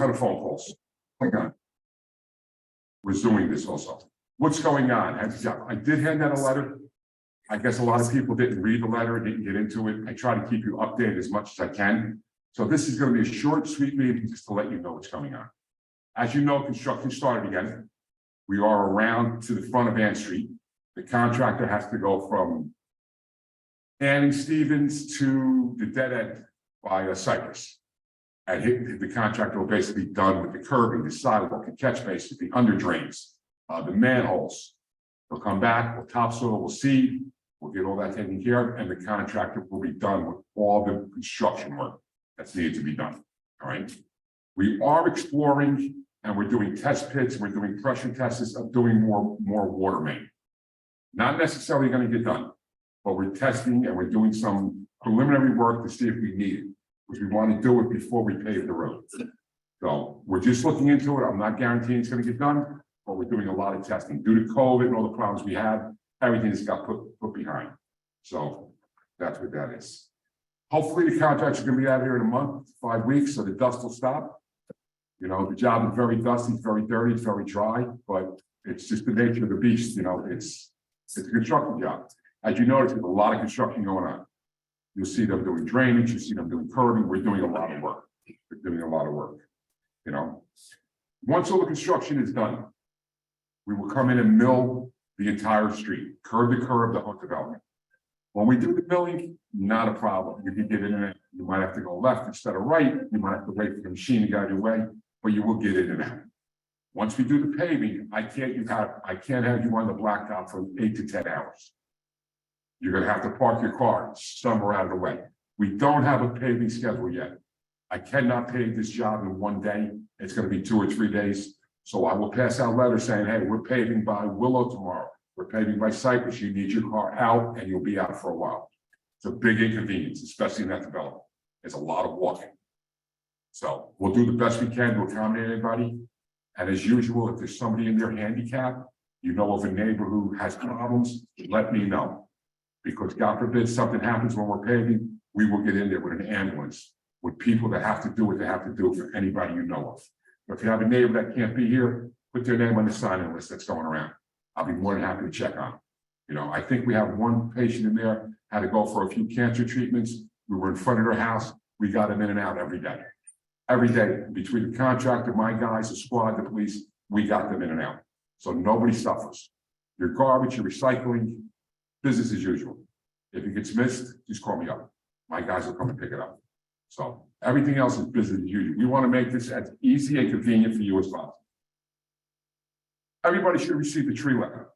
ton of phone calls. Hang on. We're doing this also. What's going on? I did hand out a letter. I guess a lot of people didn't read the letter, didn't get into it. I try to keep you updated as much as I can. So this is going to be a short, sweet meeting just to let you know what's going on. As you know, construction started again. We are around to the front of Ann Street. The contractor has to go from Ann and Stevens to the dead end by Cypress. And the contractor will basically be done with the curbing, the sidewalk, the catch basin, the under drains, the manholes. They'll come back, we'll topsoil, we'll seed, we'll get all that taken care of, and the contractor will be done with all the construction work that's needed to be done. All right. We are exploring and we're doing test pits, we're doing pressure tests of doing more water main. Not necessarily going to get done, but we're testing and we're doing some preliminary work to see if we need it, because we want to do it before we pave the road. So we're just looking into it. I'm not guaranteeing it's going to get done, but we're doing a lot of testing. Due to COVID and all the problems we had, everything has got put behind. So that's what that is. Hopefully the contracts are going to be out here in a month, 5 weeks, so the dust will stop. You know, the job is very dusty, it's very dirty, it's very dry, but it's just the nature of the beast. You know, it's a construction job. As you notice, there's a lot of construction going on. You'll see them doing drainage, you see them doing curbing. We're doing a lot of work. We're doing a lot of work. You know, once all the construction is done, we will come in and mill the entire street, curb to curb, the whole development. When we do the milling, not a problem. You can get in and you might have to go left instead of right. You might have to wait for the machine to get your way, but you will get in and out. Once we do the paving, I can't have you on the blacktop for 8 to 10 hours. You're going to have to park your car somewhere out of the way. We don't have a paving schedule yet. I cannot pave this job in one day. It's going to be 2 or 3 days. So I will pass out letters saying, hey, we're paving by Willow tomorrow. We're paving by Cypress. You need your car out and you'll be out for a while. It's a big inconvenience, especially in that development. It's a lot of walking. So we'll do the best we can to accommodate everybody. And as usual, if there's somebody in there handicapped, you know of a neighbor who has problems, let me know. Because God forbid something happens when we're paving, we will get in there with an ambulance, with people that have to do what they have to do for anybody you know of. But if you have a neighbor that can't be here, put their name on the sign-in list that's going around. I'll be more than happy to check on them. You know, I think we have one patient in there, had to go for a few cancer treatments. We were in front of their house. We got them in and out every day. Every day, between the contractor, my guys, the squad, the police, we got them in and out. So nobody suffers. Your garbage, your recycling, business as usual. If it gets missed, just call me up. My guys will come and pick it up. So everything else is business as usual. We want to make this as easy and convenient for you as possible. Everybody should receive the tree letter.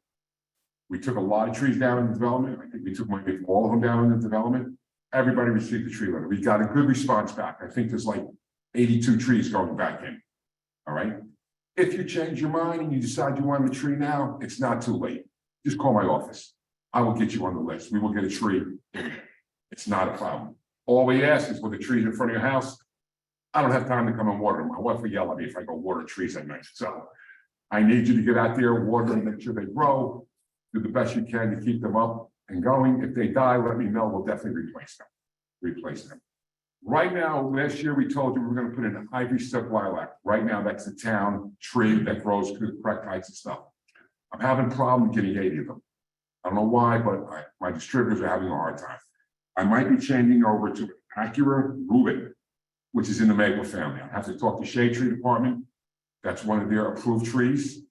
We took a lot of trees down in the development. I think we took maybe all of them down in the development. Everybody received the tree letter. We got a good response back. I think there's like 82 trees going back in. All right. If you change your mind and you decide you want a tree now, it's not too late. Just call my office. I will get you on the list. We will get a tree. It's not a problem. All we ask is with the trees in front of your house, I don't have time to come and water them. My wife will yell at me if I go water trees at night. So I need you to get out there, water them, make sure they grow, do the best you can to keep them up and going. If they die, let me know. We'll definitely replace them. Right now, last year we told you we were going to put in an ivy silk lilac. Right now, that's the town tree that grows to the correct heights and stuff. I'm having a problem getting 80 of them. I don't know why, but my distributors are having a hard time. I might be changing over to Acura Rubin, which is in the maple family. I have to talk to Shade Tree Department. That's one of their approved trees.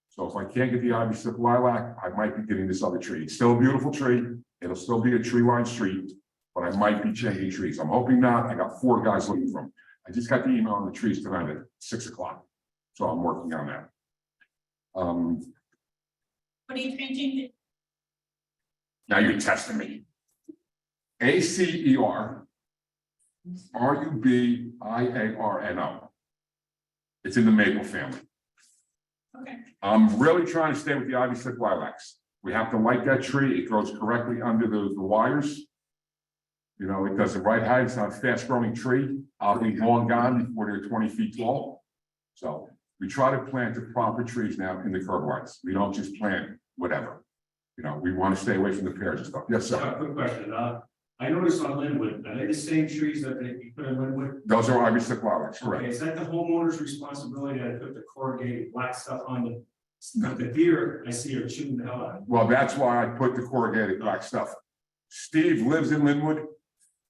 So if I can't get the ivy silk lilac, I might be getting this other tree. It's still a beautiful tree. It'll still be a tree-lined street, but I might be changing trees. I'm hoping not. I got 4 guys looking for them. I just got the email on the trees tonight at 6 o'clock. So I'm working on that. What are you changing? Now you're testing me. ACER RUBIARNO. It's in the maple family. Okay. I'm really trying to stay with the ivy silk lilacs. We have to light that tree. It grows correctly under the wires. You know, it does the right height. It's not a fast growing tree. I'll be long gone before they're 20 feet tall. So we try to plant the proper trees now in the curb lines. We don't just plant whatever. You know, we want to stay away from the pears and stuff. Yes, sir. Quick question. I noticed on Linwood, are they the same trees that you put in Linwood? Those are Ivy stick flowers, Okay, correct? is that the homeowner's responsibility to put the corrugated black stuff on the deer? I see are chewing the hell out of it. Well, that's why I put the corrugated black stuff. Steve lives in Linwood.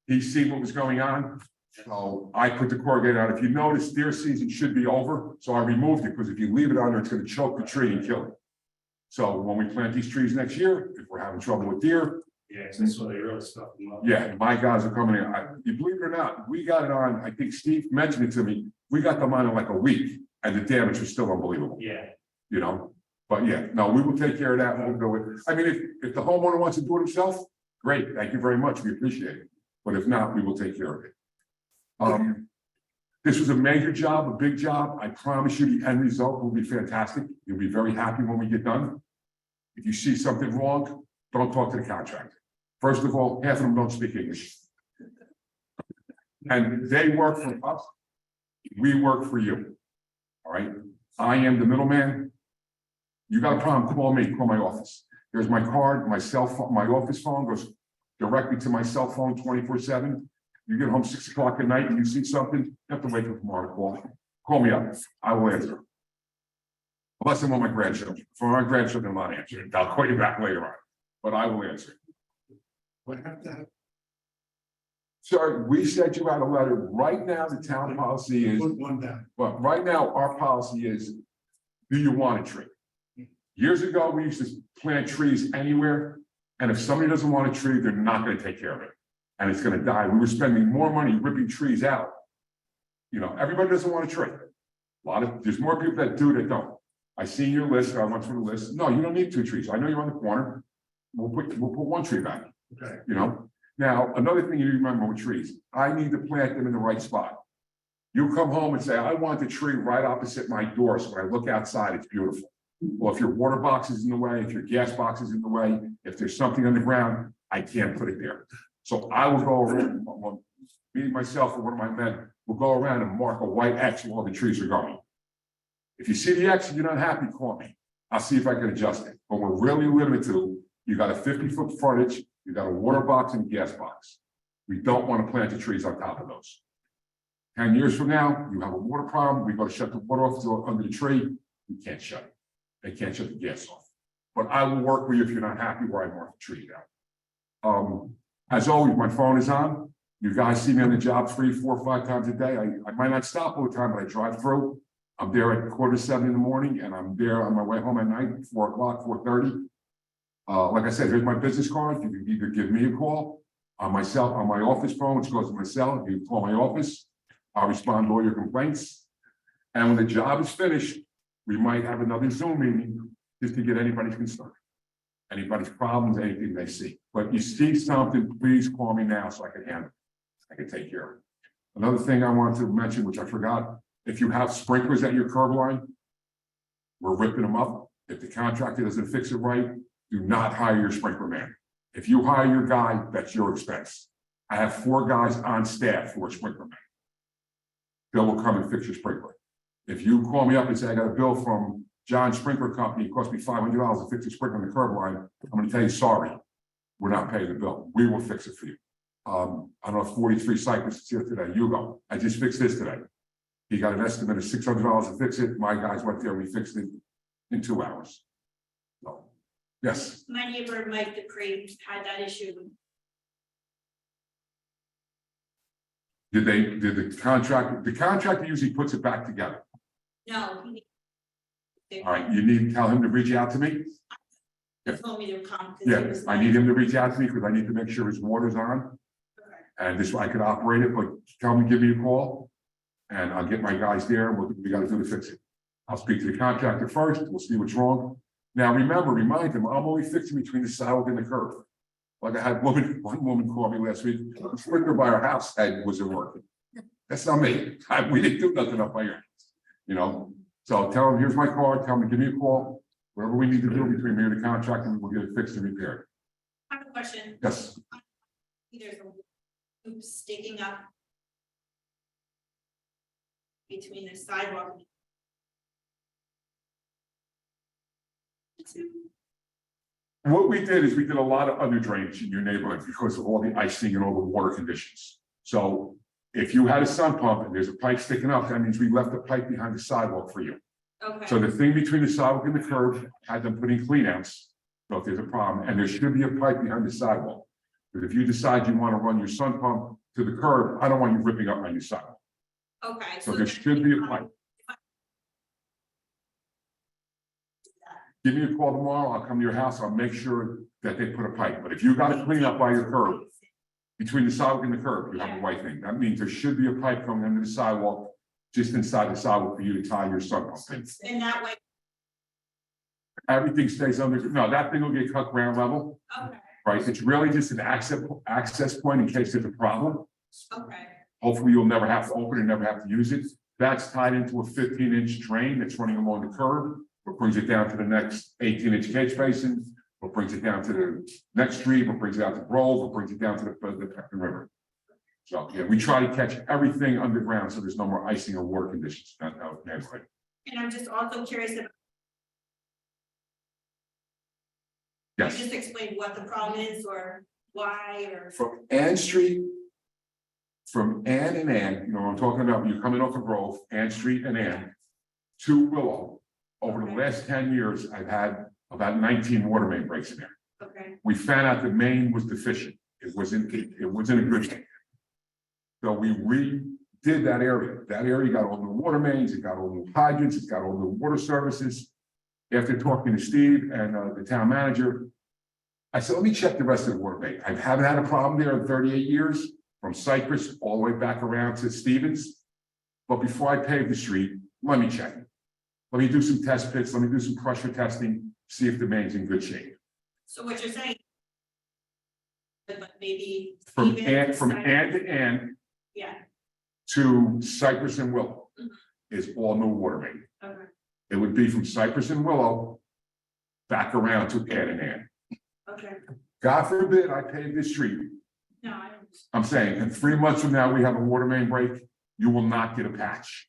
He's seen what was going on. So I put the corrugated on. If you notice, deer season should be over, so I removed it, because if you leave it on there, it's gonna choke the tree and kill it. So when we plant these trees next year, if we're having trouble with deer, Yeah, so that's why they really stuff them up. yeah, my guys are coming in. You believe it or not, we got it on, I think Steve mentioned it to me, we got them on in like a week, and the damage was still unbelievable, Yeah, you know? But yeah, no, we will take care of that, we'll do it. I mean, if the homeowner wants to do it himself, great, thank you very much, we appreciate it. But if not, we will take care of it. This was a major job, a big job. I promise you the end result will be fantastic. You'll be very happy when we get done. If you see something wrong, don't talk to the contractor. First of all, half of them don't speak English. And they work for us. We work for you. All right? I am the middleman. You got a problem, call me, call my office. There's my card, my cell phone, my office phone goes directly to my cell phone 24/7. You get home 6 o'clock at night and you see something, you have to wait till tomorrow to call. Call me up. I will answer. Unless I'm on my grandchildren. For my grandchildren, I'm not answering. I'll call you back later on. But I will answer. What happened? Sir, we sent you out a letter. Right now, the town policy is, Put one down. but right now, our policy is, do you want a tree? Years ago, we used to plant trees anywhere, and if somebody doesn't want a tree, they're not gonna take care of it. And it's gonna die. We were spending more money ripping trees out. You know, everybody doesn't want a tree. There's more people that do that don't. I seen your list, I went through the list. No, you don't need 2 trees. I know you're on the corner. We'll put 1 tree back, Okay. you know? Now, another thing you remember with trees, I need to plant them in the right spot. You come home and say, I want the tree right opposite my door, so when I look outside, it's beautiful. Well, if your water box is in the way, if your gas box is in the way, if there's something on the ground, I can't put it there. So I will go around, me, myself, or one of my men will go around and mark a white X where all the trees are going. If you see the X and you're not happy, call me. I'll see if I can adjust it. But we're really limited to, you got a 50-foot frontage, you got a water box and a gas box. We don't want to plant the trees on top of those. 10 years from now, you have a water problem, we go to shut the water off under the tree, we can't shut it. They can't shut the gas off. But I will work with you if you're not happy where I mark the tree down. As always, my phone is on. You guys see me on the job 3, 4, 5 times a day. I might not stop all the time, but I drive through. I'm there at 6:45 in the morning, and I'm there on my way home at night, 4 o'clock, 4:30. Like I said, here's my business card. You can either give me a call on my office phone, which goes to my cell. If you call my office, I'll respond to all your complaints. And when the job is finished, we might have another Zoom meeting just to get anybody's concern. Anybody's problems, anything they see. But you see something, please call me now so I can handle it. I can take care of it. Another thing I wanted to mention, which I forgot, if you have sprinklers at your curb line, we're ripping them up. If the contractor doesn't fix it right, do not hire your sprinkler man. If you hire your guy, that's your expense. I have 4 guys on staff who are sprinkler men. Bill will come and fix your sprinkler. If you call me up and say, I got a bill from John Sprinkler Company, it cost me $500 to fix the sprinkler on the curb line, I'm gonna tell you, sorry, we're not paying the bill. We will fix it for you. I don't know, 43 Cypress is here today. Hugo, I just fixed this today. He got an estimate of $600 to fix it. My guys went there, we fixed it in 2 hours. So, yes, My neighbor, Mike Dupree, had that issue. did the contractor usually puts it back together. No. All right, you need to tell him to reach out to me. He told me to come. 'cause he Yeah, was I need him to reach out to me because I need to make sure his water's on. Okay. And this way I could operate it, but tell him to give me a call. And I'll get my guys there, and we gotta do to fix it. I'll speak to the contractor first, we'll see what's wrong. Now, remind him, I'm only fixing between the sidewalk and the curb. Like I had one woman call me last week, the sprinkler by our house wasn't working. That's not me, we didn't do nothing up by here, you know? So tell him, here's my card, tell him to give me a call, whatever we need to do between me and the contractor, we'll get it fixed and repaired. I have a question. Yes, There's a loop sticking up between the sidewalk. What we did is we did a lot of under drainage in your neighborhood because of all the icing and all the water conditions. So if you had a sump pump and there's a pipe sticking up, that means we left a pipe behind the sidewalk for you. Okay. So the thing between the sidewalk and the curb had them putting cleanouts. So if there's a problem, and there should be a pipe behind the sidewalk. But if you decide you want to run your sun pump to the curb, I don't want you ripping up on your sidewalk. Okay. So there should be a pipe. Give me a call tomorrow, I'll come to your house, I'll make sure that they put a pipe, but if you got to clean up by your curb, between the sidewalk and the curb, you have a white thing, that means there should be a pipe coming under the sidewalk, just inside the sidewalk for you to tie your sun pump in. And that way, Everything stays under, no, that thing will get cut ground level, okay, right, it's really just an access point in case there's a problem. okay, Hopefully, you'll never have to open it, never have to use it, that's tied into a 15-inch drain that's running along the curb. What brings it down to the next 18-inch catch basin, what brings it down to the next street, what brings it out to Grove, what brings it down to the Peckham River. So, yeah, we try to catch everything underground, so there's no more icing or water conditions. That's right. and I'm just also curious about, you Yes, just explain what the problem is or why or. from Ann Street, from Ann and Ann, you know, I'm talking about, you're coming off of Grove, Ann Street and Ann, to Willow. Over the last 10 years, I've had about 19 water main breaks in there. Okay, We found out the main was deficient. It wasn't a good thing. So we redid that area. That area got all new water mains, it got all new hydrants, it's got all new water services. After talking to Steve and the town manager, I said, let me check the rest of the water main. I haven't had a problem there in 38 years, from Cypress all the way back around to Stevens. But before I pave the street, let me check it. Let me do some test pits, let me do some pressure testing, see if the main's in good shape. so what you're saying. But maybe. From even Ann to Ann Yeah, to Cypress and Willow Mhm. is all new water main. okay, It would be from Cypress and Willow back around to Ann and Ann. okay, God forbid I pave this street. no, I. I'm saying in 3 months from now, we have a water main break, you will not get a patch.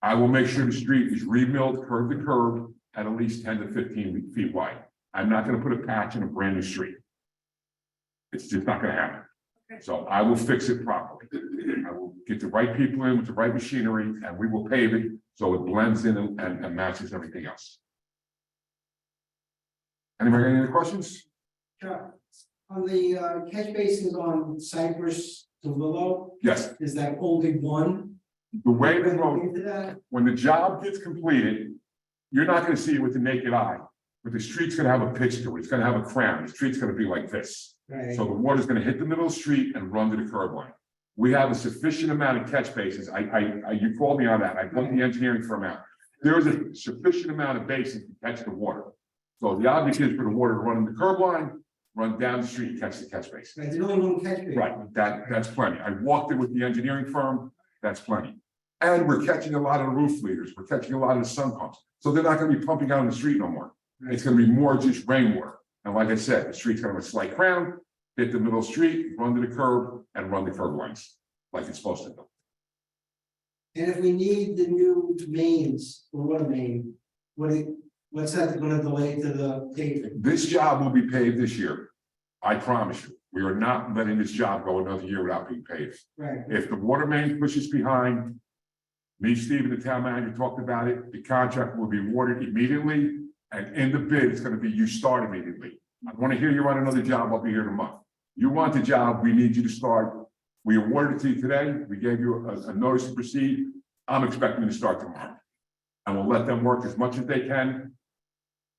I will make sure the street is remilled curb to curb at least 10 to 15 feet wide. I'm not gonna put a patch in a brand new street. It's just not gonna happen. Okay. So I will fix it properly. I will get the right people in with the right machinery and we will pave it so it blends in and matches everything else. Anybody got any other questions? Sure. On the catch basins on Cypress to Willow, Yes, is that only one? the way the road, Into that? when the job gets completed, you're not gonna see it with the naked eye. But the street's gonna have a pitch to it, it's gonna have a crown, the street's gonna be like this. Right, So the water's gonna hit the middle of the street and run to the curb line. We have a sufficient amount of catch basins, you called me on that, I put the engineering firm out. There is a sufficient amount of basins to catch the water. So the object is for the water to run in the curb line, run down the street, catch the catch basin. right, there's only one catch basin. Right, that's plenty. I walked it with the engineering firm, that's plenty. And we're catching a lot of the roof leaders, we're catching a lot of the sun pumps, so they're not gonna be pumping out in the street no more. It's gonna be more just rainwater. And like I said, the street's gonna have a slight crown, hit the middle of the street, run to the curb and run the curb lines like it's supposed to do. And if we need the new mains, or water main, what's that gonna delay to the pavement? This job will be paved this year. I promise you, we are not letting this job go another year without being paved. Right, If the water main pushes behind, me, Steve, and the town manager talked about it, the contract will be awarded immediately. And in the bid, it's gonna be you start immediately. I wanna hear you on another job, I'll be here in a month. You want the job, we need you to start. We awarded it to you today, we gave you a notice to proceed. I'm expecting you to start tomorrow. And we'll let them work as much as they can.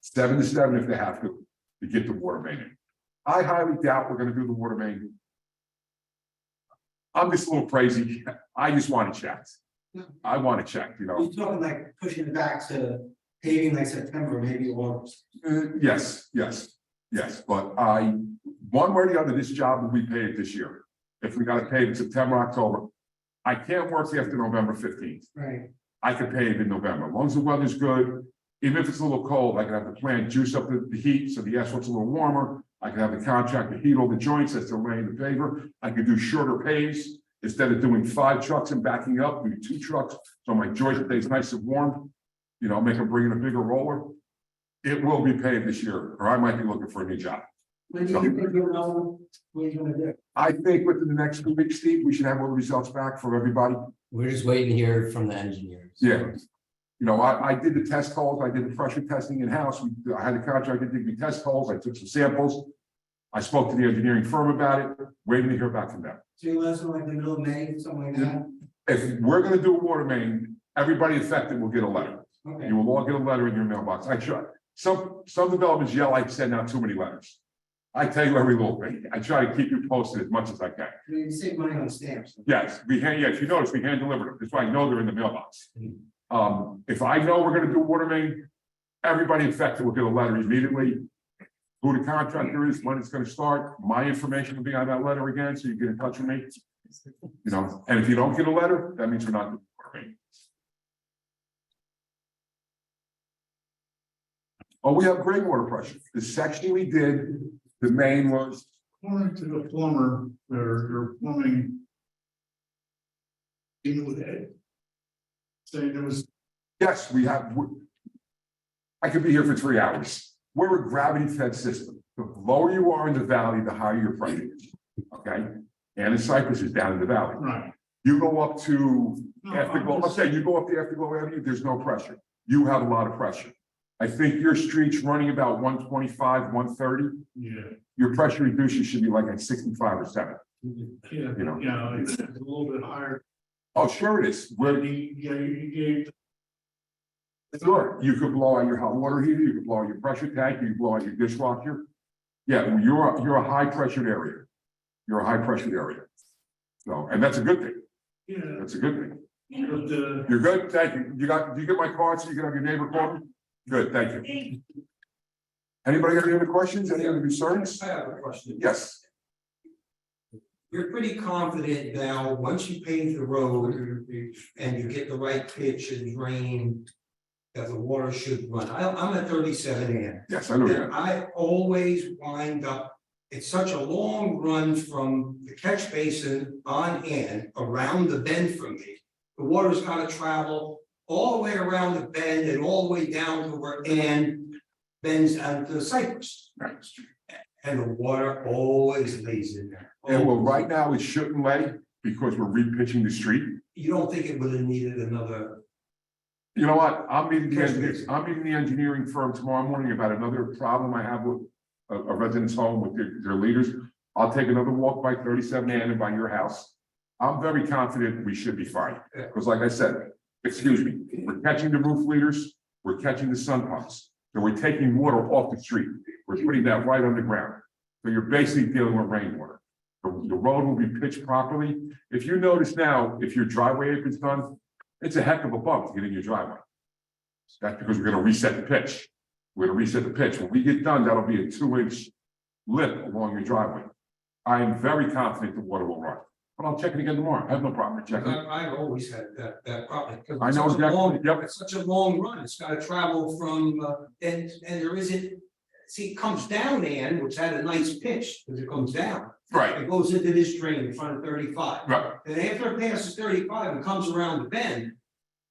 7 to 7 if they have to get the water main in. I highly doubt we're gonna do the water main. I'm just a little crazy, I just want it checked. I want it checked, you know. we're talking like pushing it back to paving like September, maybe August. Yes, but one way or the other, this job will be paid this year. If we gotta pay in September, October, I can't work after November 15th. Right, I can pay it in November, as long as the weather's good, even if it's a little cold, I can have the plant juice up the heat, so the asphalt's a little warmer. I can have the contractor heat all the joints as they're laying the paver. I could do shorter paves, instead of doing 5 trucks and backing up, do 2 trucks, so my joint stays nice and warm. You know, make them bring in a bigger roller. It will be paid this year, or I might be looking for a new job. When do you think you'll know what you're gonna do? I think within the next 2 weeks, Steve, we should have all the results back from everybody. We're just waiting to hear from the engineers. Yeah. You know, I did the test holes, I did the pressure testing in-house, I had a contractor dig me test holes, I took some samples. I spoke to the engineering firm about it, waiting to hear back from them. So you let us know like the middle of May, something like that? If we're gonna do a water main, everybody affected will get a letter. Okay. You will all get a letter in your mailbox. I try, some developments yell I send out too many letters. I tell you every little thing. I try to keep you posted as much as I can. You save money on stamps. Yes, if you notice, we hand delivered them. That's why I know they're in the mailbox. If I know we're gonna do water main, everybody affected will get a letter immediately. Who the contractor is, when it's gonna start, my information will be on that letter again, so you get in touch with me. You know, and if you don't get a letter, that means we're not doing water main. Oh, we have great water pressure. The section we did, the main was, According to the plumber, their plumbing. Even with Ed. Saying there was, yes, we have. I could be here for 3 hours. We're a gravity fed system. The lower you are in the valley, the higher your pressure is. Okay? And the Cypress is down in the valley. right. You go up to No, Afterglow, I'm let's just- say you go up the Afterglow Avenue, there's no pressure. You have a lot of pressure. I think your street's running about 125, 130. Yeah, Your pressure reduction should be like at 65 or 7. yeah, You know. yeah, it's a little bit higher. Oh, sure it is. Where You gave, sure, you could blow out your hot water heater, you could blow out your pressure tank, you could blow out your dishwasher. Yeah, you're a high pressured area. You're a high pressured area. So, and that's a good thing. yeah, That's a good thing. but You're good, thank you. Do you get my card so you can have your neighbor call me? Good, thank you. Anybody got any other questions, any other concerns? I have a question. Yes, You're pretty confident now, once you pave the road and you get the right pitch and drain, that the water should run. I'm at 37 and yes, I know that. I always wind up, it's such a long run from the catch basin on in, around the bend from me. The water's gotta travel all the way around the bend and all the way down to where Ann bends out to the Cypress. And the water always lays in there. And well, right now it shouldn't lay because we're repitching the street. You don't think it would have needed another? You know what? I'm meeting the engineering firm tomorrow morning about another problem I have with a resident's home with their leaders. I'll take another walk by 37 and by your house. I'm very confident we should be fine. Because like I said, excuse me, we're catching the roof leaders, we're catching the sun pumps. So we're taking water off the street. We're putting that right underground. So you're basically dealing with rainwater. The road will be pitched properly. If you notice now, if your driveway apron's done, it's a heck of a bump to get in your driveway. That's because we're gonna reset the pitch. We're gonna reset the pitch. When we get done, that'll be a 2-inch lip along your driveway. I am very confident the water will run, but I'll check it again tomorrow. I have no problem checking it. I've always had that problem. 'Cause I it's know such a exactly, long- yep. It's such a long run. It's gotta travel from, and there isn't, see, it comes down, Ann, which had a nice pitch, because it comes down. Right, It goes into this drain in front of 35. right. And after it passes 35 and comes around the bend,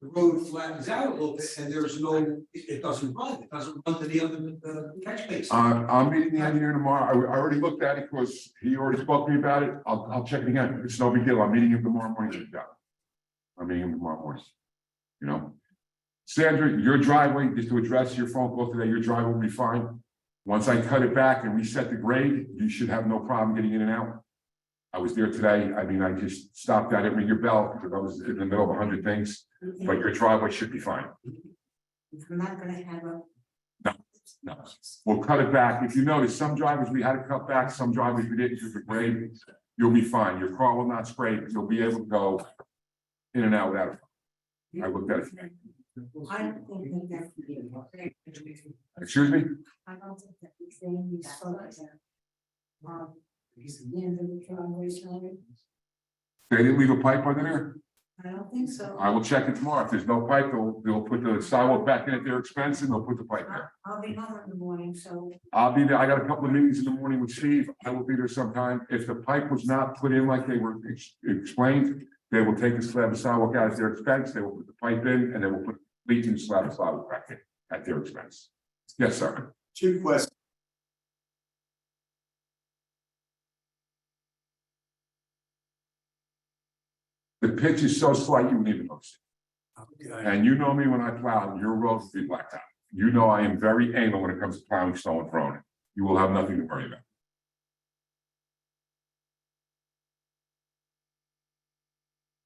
the road flattens out a little bit and there's no, it doesn't run to the other catch basin. I'm meeting the engineer tomorrow. I already looked at it because he already spoke to me about it. I'll check it again. It's no big deal. I'm meeting him tomorrow morning. I'm meeting him tomorrow morning. You know? Sandra, your driveway, just to address your phone call today, your driveway will be fine. Once I cut it back and reset the grade, you should have no problem getting in and out. I was there today. I mean, I just stopped at it, ring your bell, because I was in the middle of 100 things, but your driveway should be fine. We're not gonna have a. No, we'll cut it back. If you notice, some drivers we had to cut back, some drivers we didn't use the grade. You'll be fine. Your car will not scrape. You'll be able to go in and out without it. I looked at it. I don't think that could be. Excuse me? I don't think that we can use solar. The end of the driveway side. They didn't leave a pipe under there? I don't think so. I will check it tomorrow. If there's no pipe, they'll put the sidewalk back in at their expense and they'll put the pipe there. I'll be home in the morning, so. I'll be there. I got a couple of meetings in the morning with Steve. I will be there sometime. If the pipe was not put in like they were explained, they will take a slab of sidewalk out at their expense. They will put the pipe in and they will put leaking slab of sidewalk back in at their expense. Yes, sir. 2 questions. The pitch is so slight, you wouldn't even notice it. Okay. And you know me when I plow, your road will be blacktop. You know I am very anal when it comes to plowing snow and Verona. You will have nothing to worry about.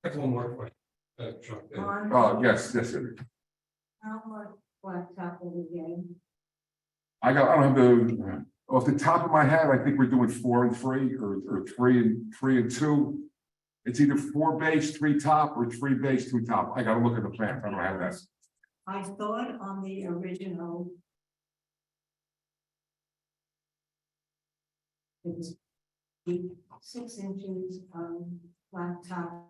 I have one more question. Chuck, Yes, sir. How much blacktop are we getting? I don't have the, off the top of my head, I think we're doing 4 and 3 or 3 and 2. It's either 4 base, 3 top, or 3 base, 2 top. I gotta look at the plan. I don't have that. I thought on the original. It was 6 inches blacktop.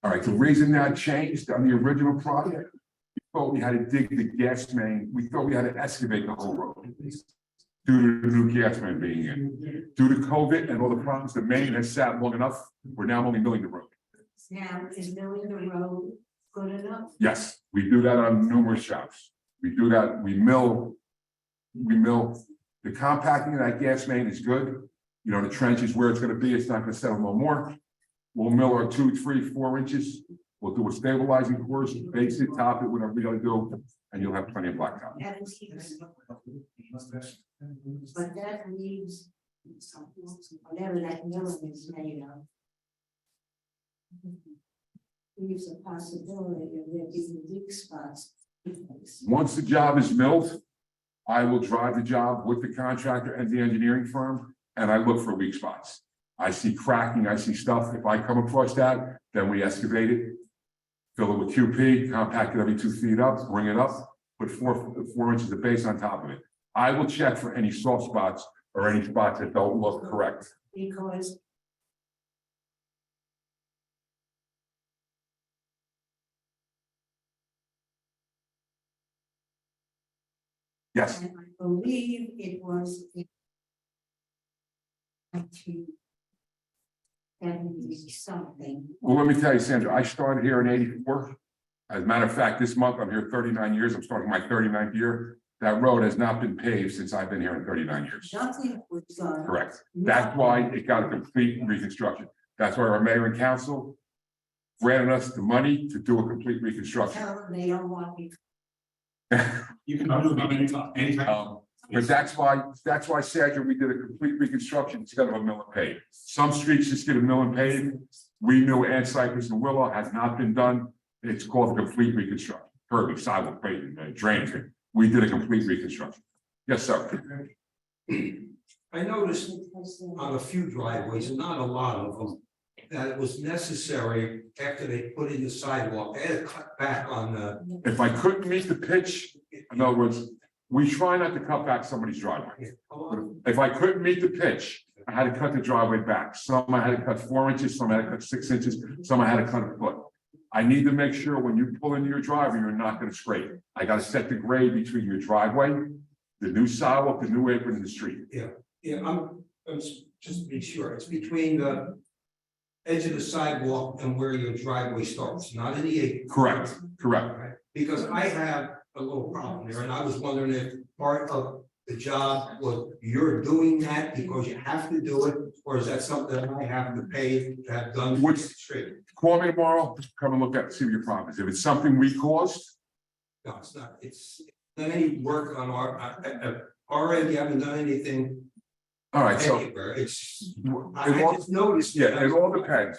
All right, the reason that changed on the original project, we thought we had to dig the gas main, we thought we had to excavate the whole road. Due to the new gas main being in. Due to COVID and all the problems, the main has sat long enough, we're now only milling the road. Now, is milling the road good enough? Yes, we do that on numerous jobs. We do that, we mill. The compacting of that gas main is good. You know, the trench is where it's gonna be, it's not gonna settle no more. We'll mill our 2, 3, 4 inches. We'll do a stabilizing course, base it, top it, whatever we gotta do, and you'll have plenty of blacktop. That keeps, but that leaves whatever that milling is made of. Leaves a possibility of there being weak spots. Once the job is milled, I will drive the job with the contractor and the engineering firm, and I look for weak spots. I see cracking, I see stuff. If I come across that, then we excavate it, fill it with QP, compact it every 2 feet up, bring it up, put 4 inches of base on top of it. I will check for any soft spots or any spots that don't look correct. Because Yes, and I believe it was in 1970 something. well, let me tell you, Sandra, I started here in '84. As a matter of fact, this month, I'm here 39 years. I'm starting my 39th year. That road has not been paved since I've been here in 39 years. Nothing was done. Correct. That's why it got a complete reconstruction. That's why our mayor and council granted us the money to do a complete reconstruction. Tell them they don't want me. You can do it anytime. But that's why, Sandra, we did a complete reconstruction instead of a mill and pave. Some streets just get a mill and pave. We knew and Cypress and Willow has not been done. It's called a complete reconstruction. Curbing, sidewalk, paving, drainage. We did a complete reconstruction. Yes, sir. I noticed on a few driveways, and not a lot of them, that it was necessary after they put in the sidewalk, they had to cut back on the. If I couldn't meet the pitch, in other words, we try not to cut back somebody's driveway. If I couldn't meet the pitch, I had to cut the driveway back. Some I had to cut 4 inches, some I had to cut 6 inches, some I had to cut a foot. I need to make sure when you pull into your driveway, you're not gonna scrape. I gotta set the grade between your driveway, the new sidewalk, the new apron, and the street. Yeah, I'm just to be sure, it's between the edge of the sidewalk and where your driveway starts, not in the apron. Correct, correct. Right, because I have a little problem there, and I was wondering if part of the job was you're doing that because you have to do it, or is that something that I have to pay to have done straight? Call me tomorrow, come and look at it, see what your problem is. If it's something we caused, No, it's not, it's not any work on our end, you haven't done anything all right, so. anywhere, it's, It I all, just noticed. yeah, it all depends.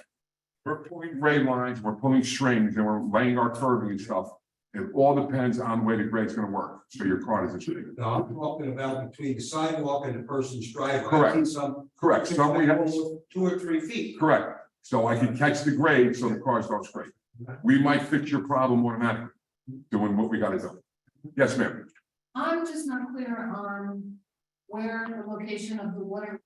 We're pulling grade lines, we're pulling strings, and we're laying our curving and stuff. It all depends on the way the grade's gonna work, so your car doesn't shake. No, I'm talking about between the sidewalk and the person's driveway. Correct. I've seen some. Correct, so we have, 2 or 3 feet. correct, so I can catch the grade so the cars don't scrape. We might fix your problem automatically, doing what we gotta do. Yes, ma'am. I'm just not clear on where the location of the water.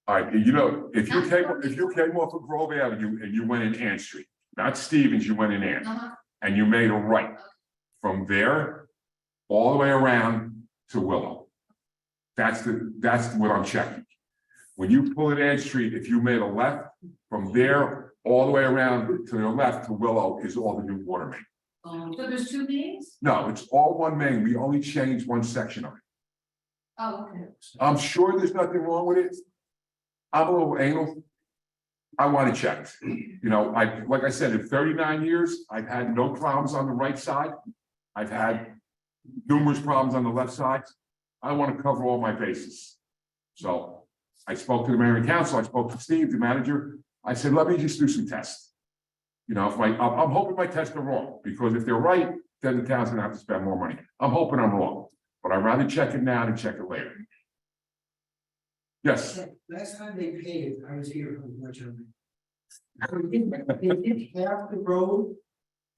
All right, you know, if you came off of Grove Avenue and you went in Ann Street, not Stevens, you went in Ann, and you made a right from there all the way around to Willow. That's what I'm checking. When you pull in Ann Street, if you made a left from there all the way around to your left to Willow is all the new water main. So there's two mains? No, it's all one main. We only changed one section of it. Oh, okay. I'm sure there's nothing wrong with it. I'm a little anal. I want it checked. You know, like I said, in 39 years, I've had no problems on the right side. I've had numerous problems on the left side. I want to cover all my bases. So I spoke to the mayor and council. I spoke to Steve, the manager. I said, let me just do some tests. You know, I'm hoping my tests are wrong, because if they're right, then the town's gonna have to spend more money. I'm hoping I'm wrong, but I'd rather check it now than check it later. Yes, Last time they paved, I was here, unfortunately. They did half the road,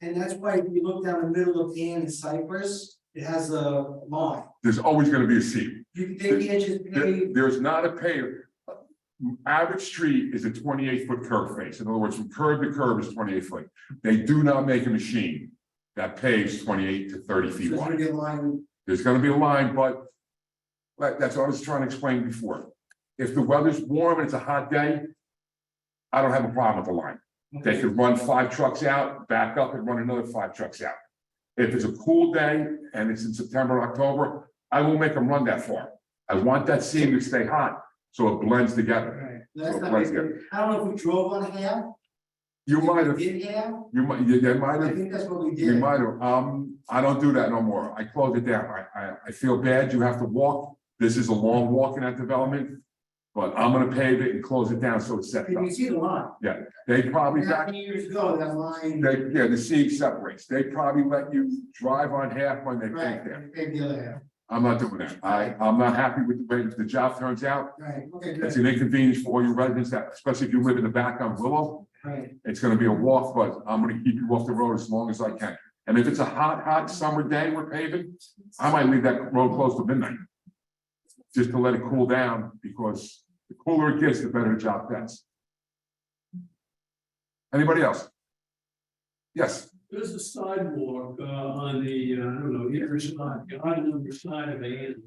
and that's why if you look down the middle of Ann and Cypress, it has a line. there's always gonna be a seam. They can't just pave. There's not a paver. Average street is a 28-foot curve face. In other words, from curb to curb is 28 foot. They do not make a machine that paves 28 to 30 feet There's gonna wide. be a line. There's gonna be a line, but that's what I was trying to explain before. If the weather's warm and it's a hot day, I don't have a problem with the line. They could run 5 trucks out, back up and run another 5 trucks out. If it's a cool day and it's in September, October, I will make them run that far. I want that seam to stay hot, so it blends together. Right. Last So time let's they get- did- I don't know if we drove on half. You might have, Did half? you might I have. think that's what we You did. might have, I don't do that no more. I close it down. I feel bad. You have to walk. This is a long walk in that development. But I'm gonna pave it and close it down so it's set Can up. you see the line? They probably How got, many years ago, that line? the seam separates. They probably let you drive on half when they Right, pave there. maybe the other half. I'm not doing that. I'm not happy with the way the job turns out. Right, okay, It's good. an inconvenience for all your residents, that, especially if you live in the back on Willow. Right, It's gonna be a walk, but I'm gonna keep you off the road as long as I can. And if it's a hot summer day we're paving, I might leave that road close to midnight. Just to let it cool down, because the cooler it gets, the better the job gets. Anybody else? Yes, There's a sidewalk on the, I don't know, either side, on the other side of Ann.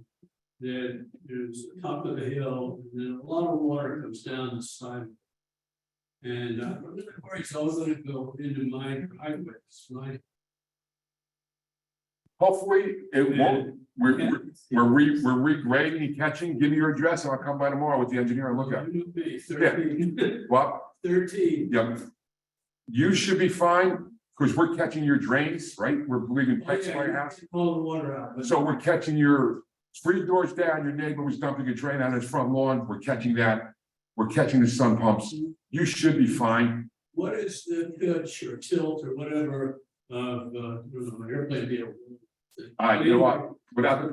That is top of the hill, and then a lot of water comes down the side. And where it's all gonna go into my driveways, right? hopefully it won't. We're regrading and catching. Give me your address and I'll come by tomorrow with the engineer and look at it. You know me, 13. What? 13. Yeah. You should be fine, because we're catching your drains, right? We're leaving pipes by your house. All the water out. but- So we're catching your 3 doors down, your neighbor was dumping a drain on his front lawn, we're catching that. We're catching the sun pumps. You should be fine. What is the pitch or tilt or whatever of, airplane deal? You know what, without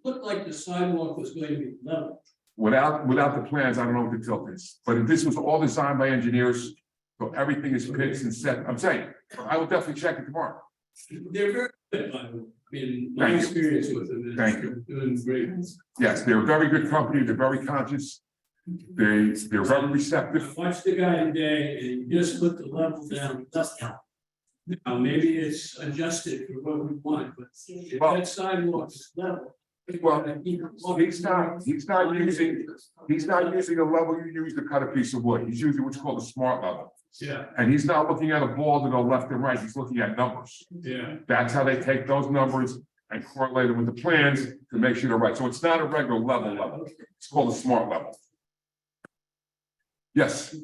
Looked like the sidewalk was going to be level. without the plans, I don't know what the tilt is, but this was all designed by engineers. So everything is pitched and set. I'm saying, I will definitely check it tomorrow. They're very good, by the way. I mean, my Thank you. experience with them is. Thank you. they're Doing great. Yes, they're a very good company, they're very conscious. They're very receptive. I watched the guy today and he just put the level down. Now, maybe it's adjusted for what we want, but if Well- that sidewalk is level. Well, he's not using a level you use to cut a piece of wood. He's using what's called a smart level. Yeah, And he's not looking at a ball to go left and right, he's looking at numbers. yeah. That's how they take those numbers and correlate them with the plans to make sure they're right. So it's not a regular level. It's called a smart level. Yes,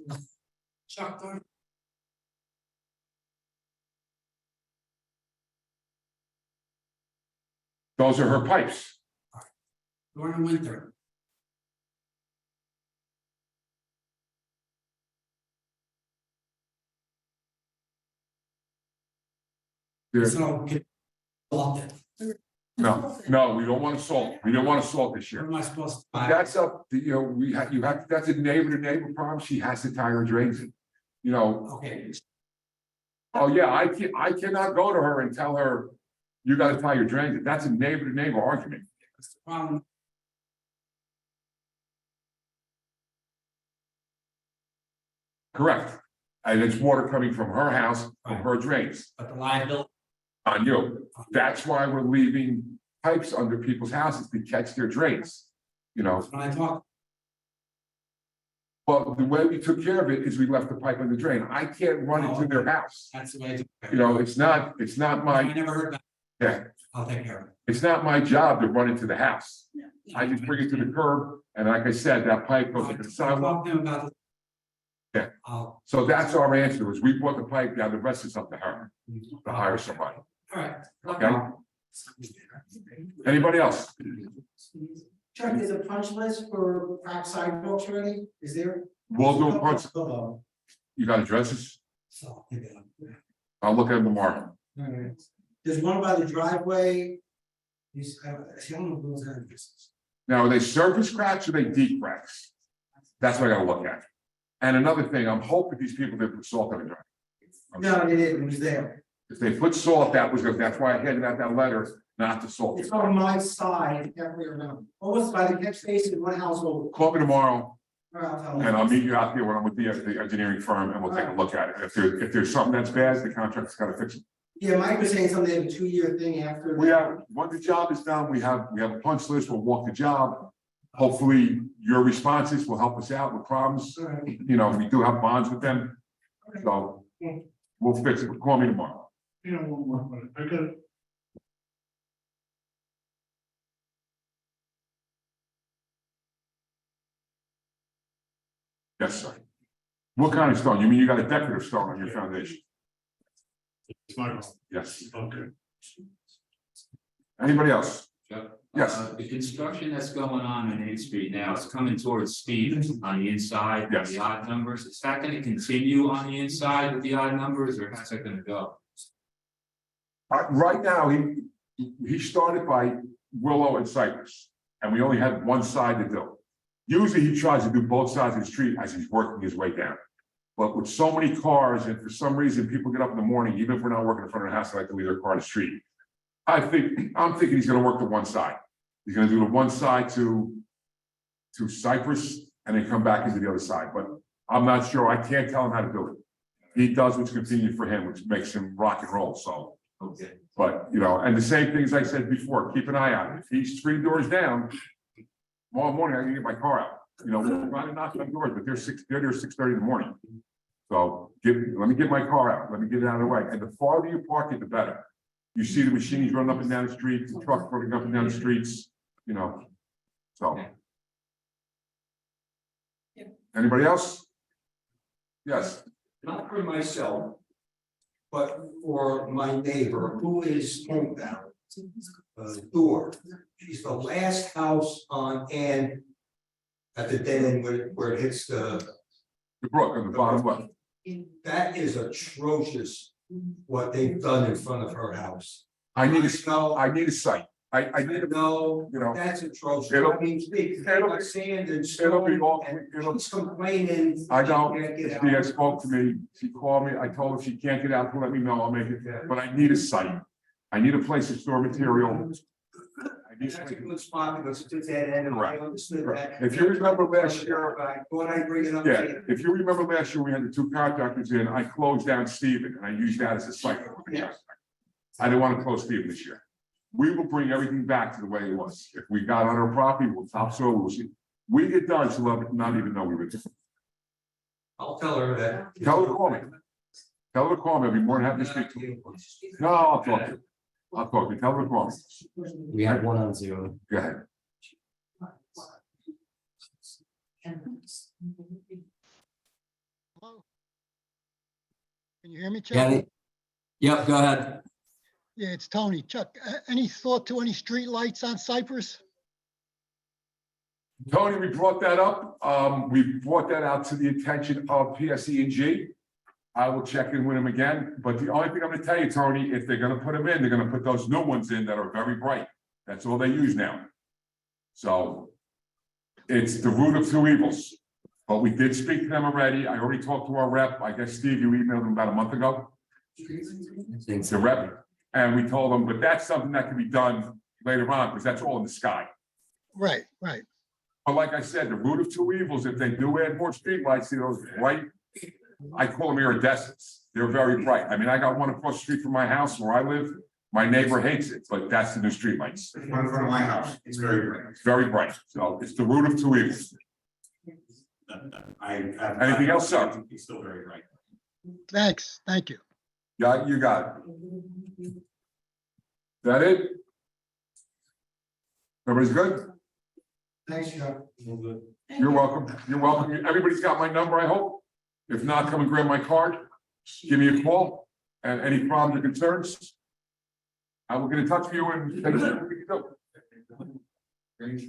Chuck, those are her pipes. during the winter, There's, so get off it. no, we don't want to salt. We don't want to salt this What year. am I supposed to? That's up, you have, that's a neighbor to neighbor problem. She has to tie her drains in. Okay, Oh, yeah, I cannot go to her and tell her, you gotta tie your drains in. That's a neighbor to neighbor argument. that's the problem. Correct. And it's water coming from her house, from her drains But the liability, on you. That's why we're leaving pipes under people's houses to catch their drains. when I talk. But the way we took care of it is we left the pipe in the drain. I can't run into their house. That's the way I do it. You know, it's not I my, never heard that. yeah, I'll take care of it. it's not my job to run into the house. I just bring it to the curb, and like I said, that pipe goes into the sidewalk. Talk to him about it. Yeah. All So that's our answer, is we brought the pipe down, the rest is up to her, to hire somebody. right. Okay. Anybody else? Chuck, there's a punch list for crack sidewalks already, is there? We'll do a punch, Oh, you got addresses? So, yeah. I'll look at them tomorrow. alright. There's one by the driveway. I don't know if those are addresses. Now, are they surface cracks or are they deep cracks? That's what I gotta look at. And another thing, I'm hoping these people didn't put salt in the drain. No, it was there. If they put salt, that's why I handed out that letter, not to salt. It's on my side, every around. Almost by the catch basin, one household. Call me tomorrow Or I'll tell them. and I'll meet you out there when I'm with the engineering firm and we'll take a look at it. If there's something that's bad, the contractor's gotta fix it. Yeah, Mike was saying something, they have a 2-year thing after. We have, once the job is done, we have a punch list, we'll walk the job. Hopefully, your responses will help us out with problems. Alright. You know, we do have bonds with them, so we'll fix it. Call me tomorrow. You know, one more, minute. I got. Yes, sir. What kind of stone? You mean you got a decorative stone on your foundation? It's my fault. Yes. Okay. Anybody else? Chuck? Yes. The construction that's going on 8th Street now, it's coming towards Steve on the inside, Yes. the odd numbers. Is that gonna continue on the inside with the odd numbers, or how's that gonna go? Right now, he started by Willow and Cypress, and we only had one side to do. Usually he tries to do both sides of the street as he's working his way down. But with so many cars, and for some reason, people get up in the morning, even if we're not working in front of the house, they like to leave their car on the street. I'm thinking he's gonna work the one side. He's gonna do the one side to Cypress and then come back into the other side, but I'm not sure. I can't tell him how to do it. He does what's convenient for him, which makes him rock and roll, so. Okay. But, you know, and the same things I said before, keep an eye on it. If he's 3 doors down, tomorrow morning I can get my car out. You know, we're trying to knock on doors, but they're there 6:30 in the morning. So let me get my car out. Let me get it out of the way. And the farther you park it, the better. You see the machines running up and down the street, the trucks running up and down the streets, you know, so. Anybody else? Yes, Not for myself, but for my neighbor who is homebound. Door, she's the last house on Ann. At the dead end where it hits the, the brook on the bottom left. that is atrocious. What they've done in front of her house. I need a site. I need a, No, you know, that's atrocious. it'll- I mean, they got sand and it'll be stone all, and it'll, she's complaining. I know, she can't get she out. has spoke to me, she called me, I told her she can't get out to let me know, I'll make it, but I need a site. I need a place to store material. I need That's a good spot because it's a dead end and I understood that. If you remember last year, I thought I'd bring it up. yeah, if you remember last year, we had the 2 contractors in, I closed down Stephen, and I used that as a site. I didn't want to close Stephen this year. We will bring everything back to the way it was. If we got on our property, we'll topsoil, we'll see. We get done, she'll not even know we were. I'll tell her that. Tell her to call me. Tell her to call me, I'll be more than happy to speak to her. No, I'll talk to you. I'll talk to you, tell her to call me. We have one on Zoom. Go ahead. Hello? Can you hear me, Chuck? Yeah. Yep, go ahead. Yeah, it's Tony. Chuck, any thought to any street lights on Cypress? Tony, we brought that up. We brought that out to the attention of PSE&G. I will check in with him again, but the only thing I'm gonna tell you, Tony, if they're gonna put them in, they're gonna put those new ones in that are very bright. That's all they use now. So it's the root of 2 evils. But we did speak to them already. I already talked to our rep. I guess, Steve, you emailed them about a month ago. The rep, and we told them, but that's something that can be done later on, because that's all in the sky. Right, right. But like I said, the root of 2 evils, if they do add more streetlights, see those bright, I call them iridescents. They're very bright. I mean, I got one across the street from my house where I live. My neighbor hates it, but that's the new streetlights. One in front of my house, it's very bright. It's very bright. So it's the root of 2 evils. Anything else, sir? He's still very right. Thanks, thank you. Yeah, you got it. That it? Everybody's good? Thanks, Chuck. You're welcome. You're welcome. Everybody's got my number, I hope. If not, come and grab my card. Give me a call and any problems or concerns. I will get in touch with you and tell you what we can do. Thanks.